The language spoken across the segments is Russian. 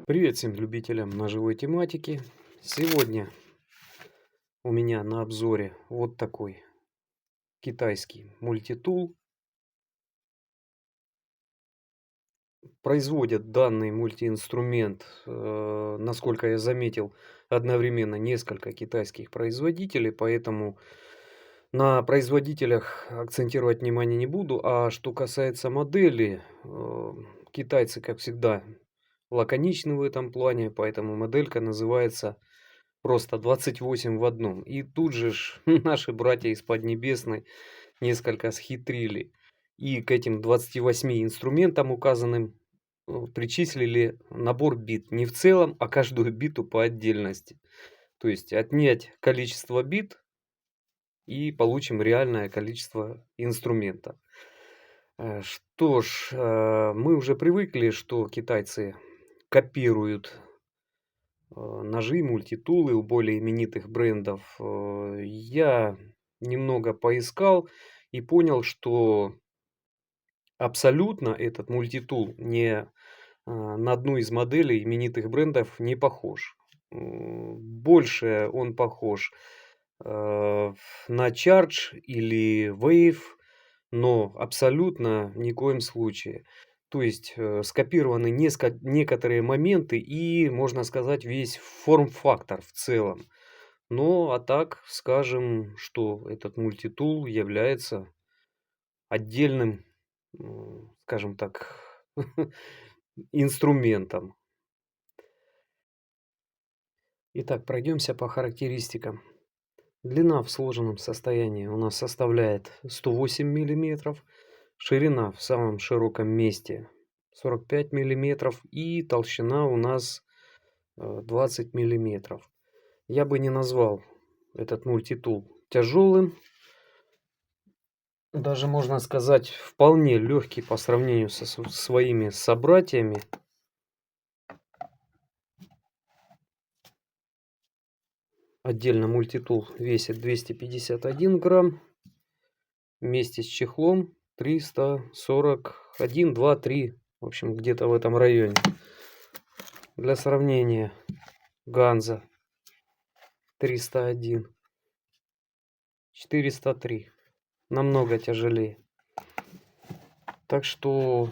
Привет всем любителям ножевой тематики. Сегодня у меня на обзоре вот такой китайский мультитул. Производят данный мультиинструмент, насколько я заметил, одновременно несколько китайских производителей, поэтому на производителях акцентировать внимание не буду. А что касается модели, китайцы, как всегда, лаконичны в этом плане, поэтому моделька называется просто 28 в одном. И тут же наши братья из Поднебесной несколько схитрили. И к этим 28 инструментам указанным причислили набор бит. Не в целом, а каждую биту по отдельности. То есть отнять количество бит и получим реальное количество инструмента. Что ж, мы уже привыкли, что китайцы копируют ножи, мультитулы у более именитых брендов. Я немного поискал и понял, что абсолютно этот мультитул на одну из моделей именитых брендов не похож. Больше он похож на Charge или Wave, но абсолютно ни в коем случае. То есть скопированы некоторые моменты и, можно сказать, весь форм-фактор в целом. Ну, а так скажем, что этот мультитул является отдельным, скажем так, инструментом. Итак, пройдемся по характеристикам. Длина в сложенном состоянии у нас составляет 108 миллиметров, ширина в самом широком месте 45 миллиметров и толщина у нас 20 миллиметров. Я бы не назвал этот мультитул тяжелым, даже можно сказать вполне легкий по сравнению со своими собратьями. Отдельно мультитул весит 251 грамм. Вместе с чехлом 341, 2, 3. В общем, где-то в этом районе. Для сравнения, Ганза 301, 403. Намного тяжелее. Так что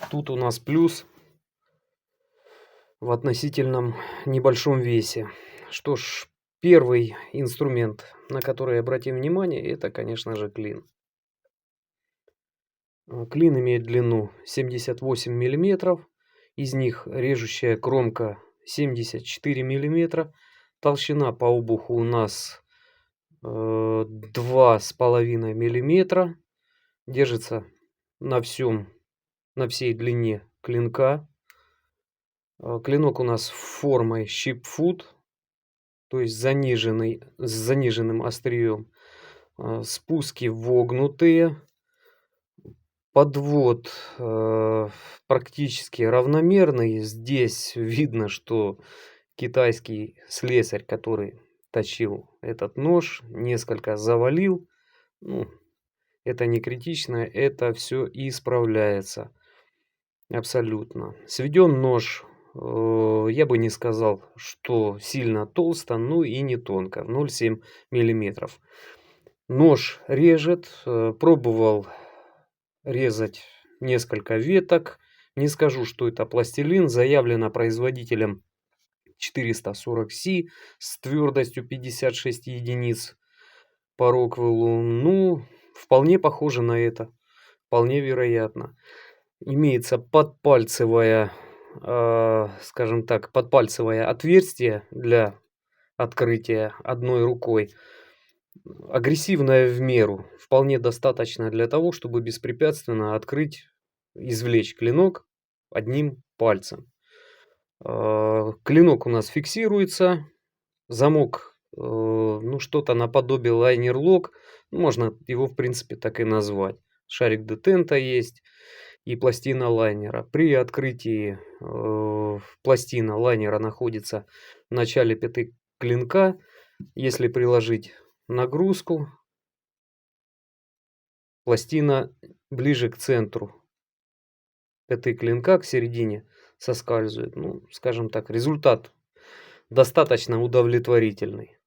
тут у нас плюс в относительном небольшом весе. Что ж, первый инструмент, на который обратим внимание, это, конечно же, клин. Клин имеет длину 78 миллиметров, из них режущая кромка 74 миллиметра, толщина по обуху у нас 2,5 миллиметра, держится на всей длине клинка. Клинок у нас формой щипфут, то есть с заниженным острием. Спуски вогнутые. Подвод практически равномерный. Здесь видно, что китайский слесарь, который точил этот нож, несколько завалил. Ну, это не критично, это все исправляется абсолютно. Сведен нож, я бы не сказал, что сильно толсто, ну и не тонко, 0,7 миллиметров. Нож режет, пробовал резать несколько веток. Не скажу, что это пластилин. Заявлено производителем 440C с твердостью 56 единиц по Роквеллу. Ну, вполне похоже на это. Вполне вероятно. Имеется подпальцевое, скажем так, подпальцевое отверстие для открытия одной рукой. Агрессивная в меру. Вполне достаточно для того, чтобы беспрепятственно извлечь клинок одним пальцем. Клинок у нас фиксируется. Замок, ну, что-то наподобие лайнер-лок. Можно его, в принципе, так и назвать. Шарик детента есть и пластина лайнера. При открытии пластина лайнера находится в начале пяты клинка. Если приложить нагрузку, пластина ближе к центру пяты клинка, к середине, соскальзывает. Ну, скажем так, результат достаточно удовлетворительный.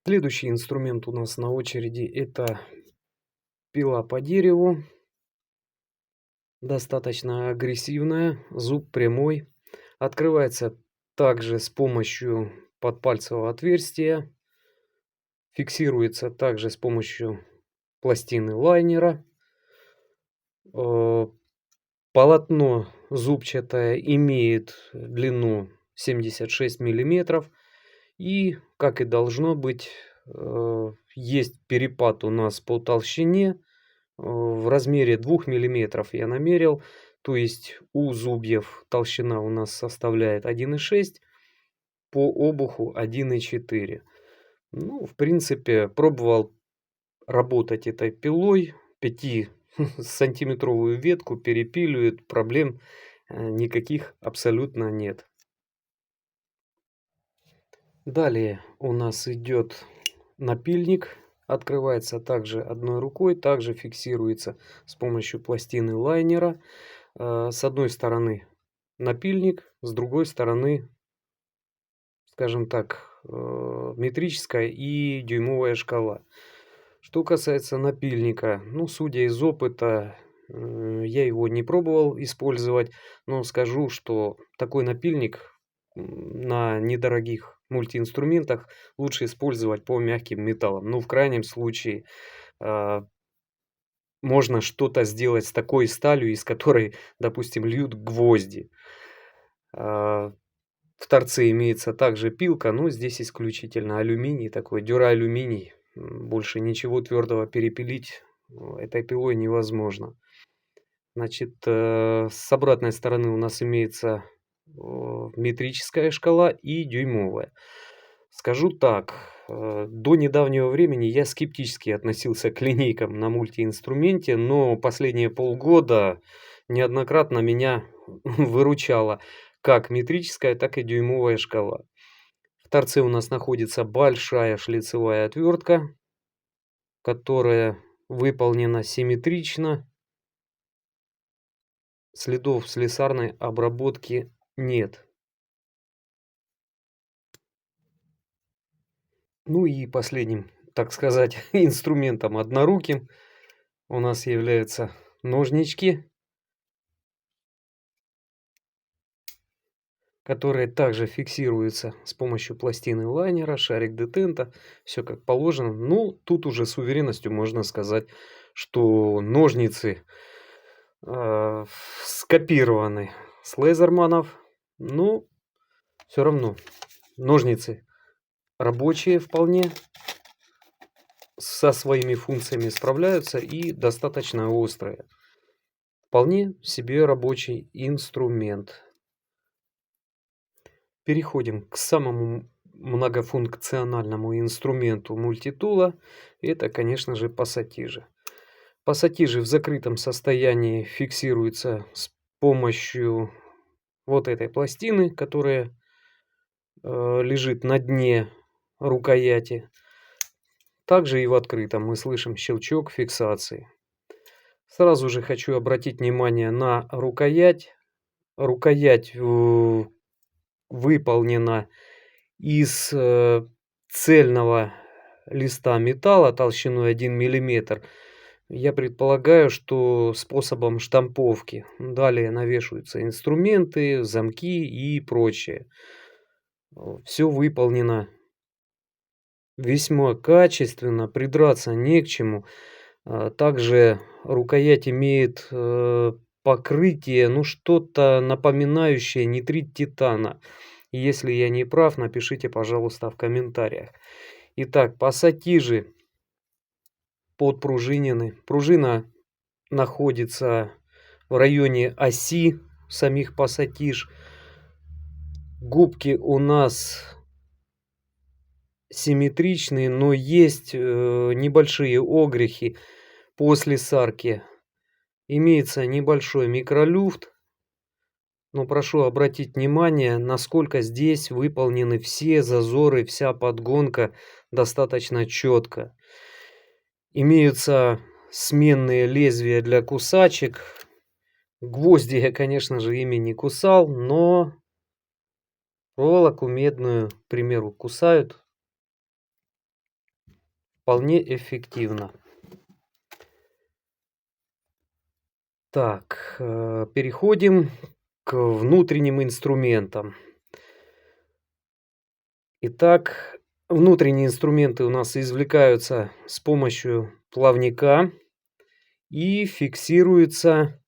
Следующий инструмент у нас на очереди — это пила по дереву. Достаточно агрессивная, зуб прямой. Открывается также с помощью подпальцевого отверстия. Фиксируется также с помощью пластины лайнера. Полотно зубчатое имеет длину 76 миллиметров. И, как и должно быть, есть перепад у нас по толщине. В размере 2 миллиметров я намерил. То есть у зубьев толщина у нас составляет 1,6, по обуху 1,4. Ну, в принципе, пробовал работать этой пилой. 5-сантиметровую ветку перепиливает, проблем никаких абсолютно нет. Далее у нас идет напильник. Открывается также одной рукой, также фиксируется с помощью пластины лайнера. С одной стороны напильник, с другой стороны, скажем так, метрическая и дюймовая шкала. Что касается напильника, ну, судя из опыта, я его не пробовал использовать, но скажу, что такой напильник на недорогих мультиинструментах лучше использовать по мягким металлам. Ну, в крайнем случае, можно что-то сделать с такой сталью, из которой, допустим, льют гвозди. В торце имеется также пилка, но здесь исключительно алюминий, такой дюралюминий. Больше ничего твердого перепилить этой пилой невозможно. Значит, с обратной стороны у нас имеется метрическая шкала и дюймовая. Скажу так, до недавнего времени я скептически относился к линейкам на мультиинструменте, но последние полгода неоднократно меня выручала как метрическая, так и дюймовая шкала. В торце у нас находится большая шлицевая отвертка, которая выполнена симметрично. Следов слесарной обработки нет. Ну и последним, так сказать, инструментом одноруким у нас являются ножнички, которые также фиксируются с помощью пластины лайнера, шарик детента, все как положено. Ну, тут уже с уверенностью можно сказать, что ножницы скопированы с лазерманов. Ну, все равно ножницы рабочие вполне, со своими функциями справляются и достаточно острые. Вполне себе рабочий инструмент. Переходим к самому многофункциональному инструменту мультитула. Это, конечно же, пассатижи. Пассатижи в закрытом состоянии фиксируются с помощью вот этой пластины, которая лежит на дне рукояти. Также и в открытом мы слышим щелчок фиксации. Сразу же хочу обратить внимание на рукоять. Рукоять выполнена из цельного листа металла толщиной 1 мм. Я предполагаю, что способом штамповки. Далее навешиваются инструменты, замки и прочее. Все выполнено весьма качественно, придраться не к чему. Также рукоять имеет покрытие, ну, что-то напоминающее нитрит титана. Если я не прав, напишите, пожалуйста, в комментариях. Итак, пассатижи подпружинены. Пружина находится в районе оси самих пассатиж. Губки у нас симметричные, но есть небольшие огрехи после слесарки. Имеется небольшой микролюфт, но прошу обратить внимание, насколько здесь выполнены все зазоры, вся подгонка достаточно четко. Имеются сменные лезвия для кусачек. Гвозди я, конечно же, ими не кусал, но проволоку медную, к примеру, кусают вполне эффективно. Так, переходим к внутренним инструментам. Итак, внутренние инструменты у нас извлекаются с помощью плавника и фиксируются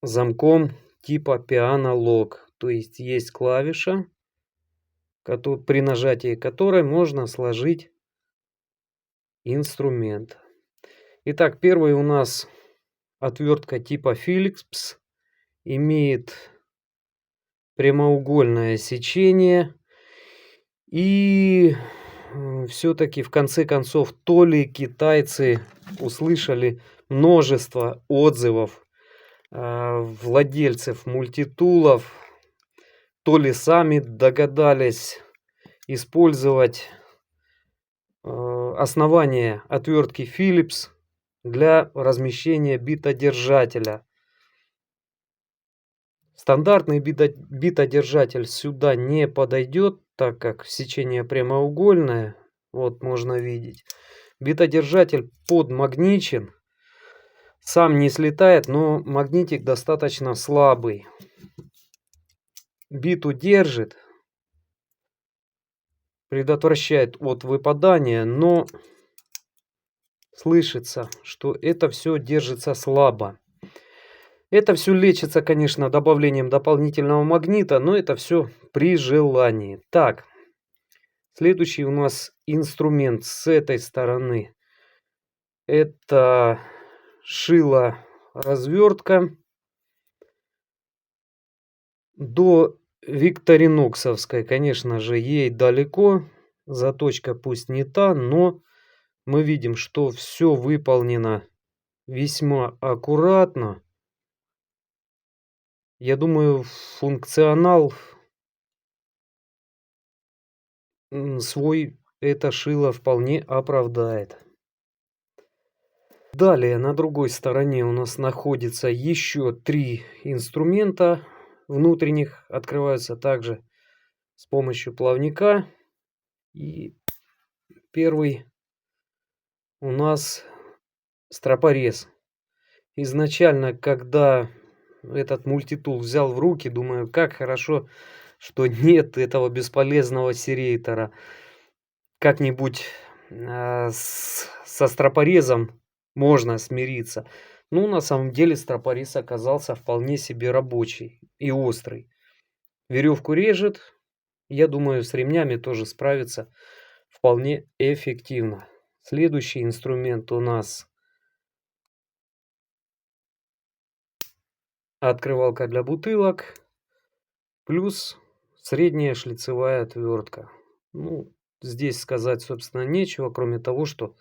замком типа пиано-лок. То есть есть клавиша, при нажатии которой можно сложить инструмент. Итак, первый у нас отвертка типа Phillips, имеет прямоугольное сечение. И все-таки в конце концов, то ли китайцы услышали множество отзывов владельцев мультитулов, то ли сами догадались использовать основание отвертки Phillips для размещения битодержателя. Стандартный битодержатель сюда не подойдет, так как сечение прямоугольное. Вот можно видеть. Битодержатель подмагничен. Сам не слетает, но магнитик достаточно слабый. Биту держит, предотвращает от выпадания, но слышится, что это все держится слабо. Это все лечится, конечно, добавлением дополнительного магнита, но это все при желании. Так, следующий у нас инструмент с этой стороны. Это шило-развертка. До викториноксовской, конечно же, ей далеко. Заточка пусть не та, но мы видим, что все выполнено весьма аккуратно. Я думаю, функционал свой это шило вполне оправдает. Далее на другой стороне у нас находится еще 3 инструмента внутренних. Открываются также с помощью плавника. И первый у нас стропорез. Изначально, когда этот мультитул взял в руки, думаю, как хорошо, что нет этого бесполезного серейтора. Как-нибудь со стропорезом можно смириться. Ну, на самом деле, стропорез оказался вполне себе рабочий и острый. Веревку режет. Я думаю, с ремнями тоже справится вполне эффективно. Следующий инструмент у нас открывалка для бутылок, плюс средняя шлицевая отвертка. Ну, здесь сказать, собственно, нечего, кроме того, что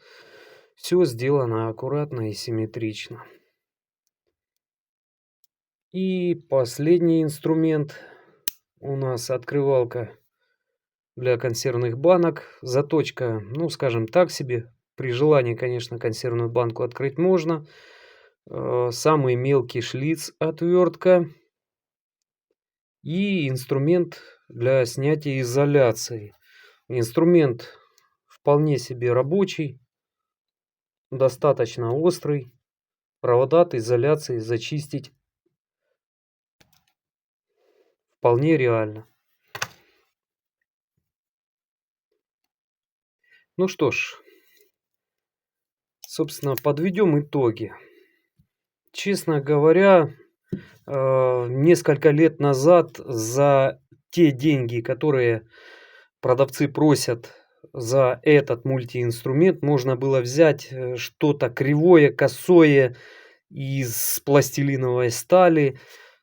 все сделано аккуратно и симметрично. И последний инструмент у нас открывалка для консервных банок. Заточка, ну, скажем так себе. При желании, конечно, консервную банку открыть можно. Самый мелкий шлиц отвертка. И инструмент для снятия изоляции. Инструмент вполне себе рабочий, достаточно острый. Провода от изоляции зачистить вполне реально. Ну что ж, собственно, подведем итоги. Честно говоря, несколько лет назад за те деньги, которые продавцы просят за этот мультиинструмент, можно было взять что-то кривое, косое из пластилиновой стали.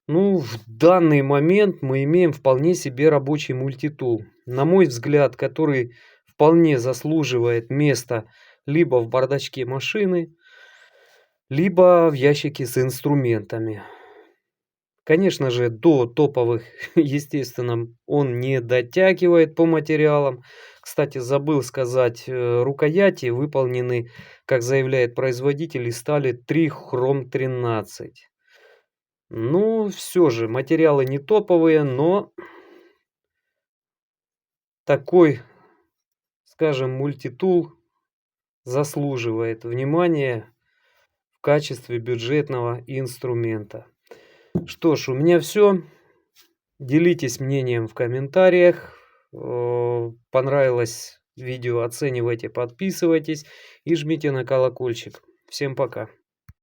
Ну, в данный момент мы имеем вполне себе рабочий мультитул. На мой взгляд, который вполне заслуживает места либо в бардачке машины, либо в ящике с инструментами. Конечно же, до топовых, естественно, он не дотягивает по материалам. Кстати, забыл сказать, рукояти выполнены, как заявляет производитель, из стали 3 хром 13. Ну, все же материалы не топовые, но такой, скажем, мультитул заслуживает внимания в качестве бюджетного инструмента. Что ж, у меня все. Делитесь мнением в комментариях. Понравилось видео, оценивайте, подписывайтесь и жмите на колокольчик. Всем пока.